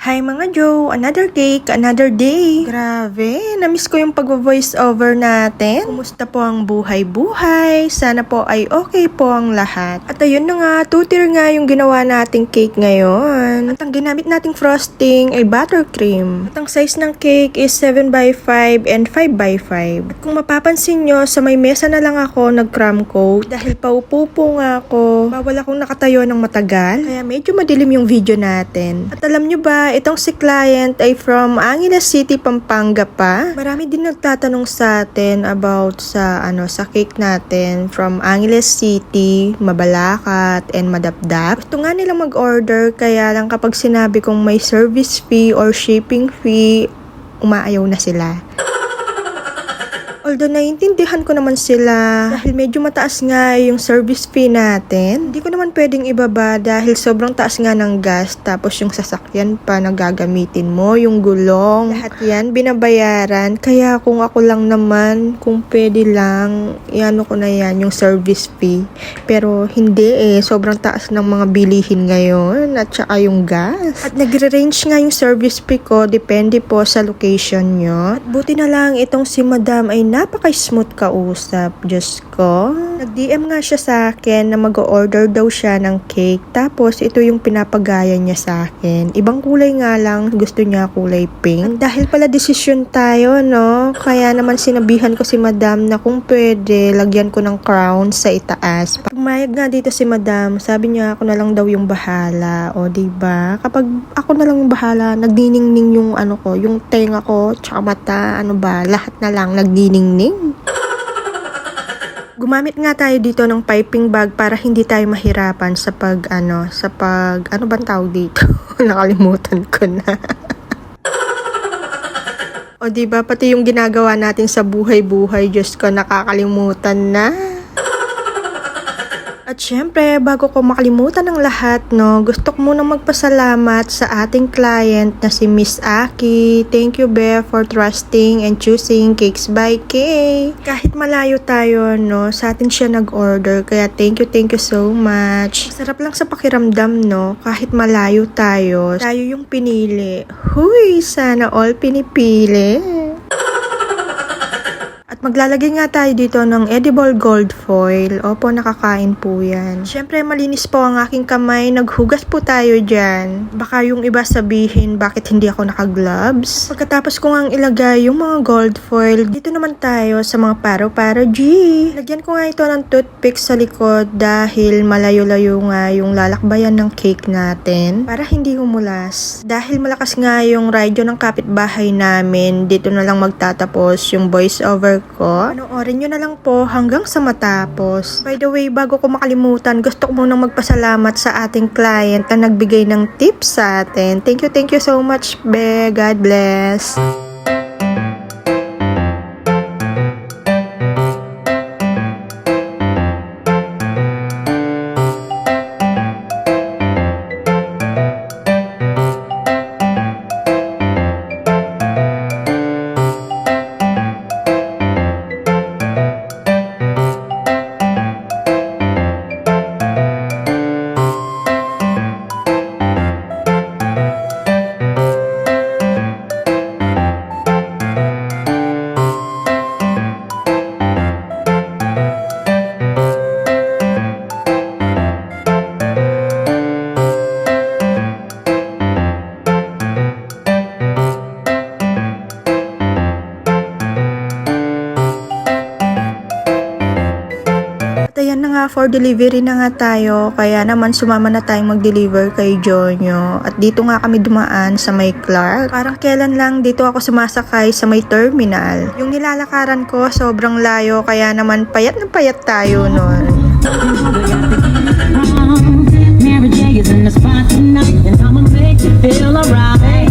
Hi mga Joe, another cake, another day. Grabe, namiss ko yung pag-voice over natin. Kumusta po ang buhay-buhay? Sana po ay okay po ang lahat. At ayun na nga, 2-tier nga yung ginawa nating cake ngayon. At ang ginamit nating frosting ay buttercream. At ang size ng cake is 7x5 and 5x5. At kung mapapansin nyo, sa may mesa na lang ako nag-crumb coat. Dahil paupo po nga ako, bawal akong nakatayo ng matagal. Kaya medyo madilim yung video natin. At alam nyo ba, itong si client ay from Angeles City, Pampanga pa. Marami din nagtatanong sa atin about sa cake natin from Angeles City, Mabalacat, and Madapdap. Gusto nga nilang mag-order, kaya lang kapag sinabi kong may service fee or shipping fee, umaayaw na sila. Although naiintindihan ko naman sila dahil medyo mataas nga yung service fee natin. Hindi ko naman pwedeng ibaba dahil sobrang taas nga ng gas, tapos yung sasakyan pa na gagamitin mo, yung gulong, lahat yan binabayaran. Kaya kung ako lang naman, kung pwede lang, iano ko na yan yung service fee. Pero hindi sobrang taas ng mga bilihin ngayon at saka yung gas. At nagre-range nga yung service fee ko, depende po sa location nyo. At buti na lang itong si Madam ay napaka-smooth kausap. Diyos ko. Nag-DM nga siya sa akin na mag-order daw siya ng cake. Tapos, ito yung pinapagaya niya sa akin. Ibang kulay nga lang. Gusto niya kulay pink. At dahil pala desisyon tayo, no? Kaya naman sinabihan ko si Madam na kung pwede, lagyan ko ng crown sa itaas. Pumayag nga dito si Madam. Sabi niya, ako na lang daw yung bahala. O, diba? Kapag ako na lang yung bahala, nagniningning yung yung tenga ko, tsaka mata, lahat na lang nagniningning. Gumamit nga tayo dito ng piping bag para hindi tayo mahirapan sa ano bang tawag dito? Nakalimutan ko na. O diba, pati yung ginagawa natin sa buhay-buhay, Diyos ko, nakakalimutan na. At syempre, bago ko makalimutan ng lahat, gusto ko munang magpasalamat sa ating client na si Miss Aki. Thank you, Be, for trusting and choosing Cakes by Kay. Kahit malayo tayo, sa atin siya nag-order. Kaya thank you so much. Sarap lang sa pakiramdam, kahit malayo tayo yung pinili. Huy, sana all pinipili. At maglalagay nga tayo dito ng edible gold foil. Opo, nakakain po yan. Siyempre, malinis po ang aking kamay. Naghugas po tayo dyan. Baka yung iba sabihin, bakit hindi ako naka-gloves? Pagkatapos ko ngang ilagay yung mga gold foil, dito naman tayo sa mga paro-paro G. Lagyan ko nga ito ng toothpick sa likod dahil malayo-layo nga yung lalakbayan ng cake natin para hindi humulas. Dahil malakas nga yung radyo ng kapitbahay namin, dito na lang magtatapos yung voice over ko. Panoorin nyo na lang po hanggang sa matapos. By the way, bago ko makalimutan, gusto ko munang magpasalamat sa ating client na nagbigay ng tips sa atin. Thank you so much, Be. God bless. At ayan na nga, for delivery na nga tayo. Kaya naman sumama na tayong mag-deliver kay Jonyo. At dito nga kami dumaan sa may Clark. Parang kailan lang dito ako sumasakay sa may terminal. Yung nilalakaran ko sobrang layo, kaya naman payat na payat tayo nun. Mary J is in the spot tonight, and I'ma make you feel alright.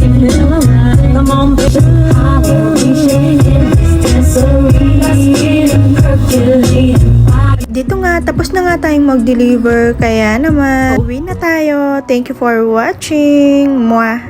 Come on, baby. I will be shaking this dancery. Dito nga, tapos na nga tayong mag-deliver. Kaya naman, uwi na tayo. Thank you for watching. Mwah!